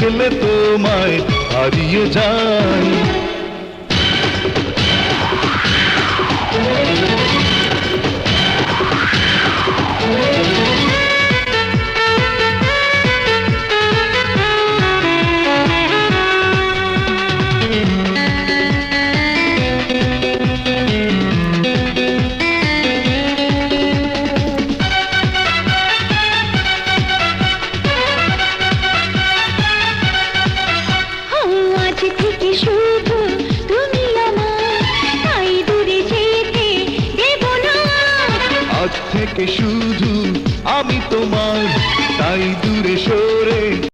দেখলে তোমায় হারিয়ে যাই। আজ থেকে শুধু আমি তোমার, তাই দূরে সরে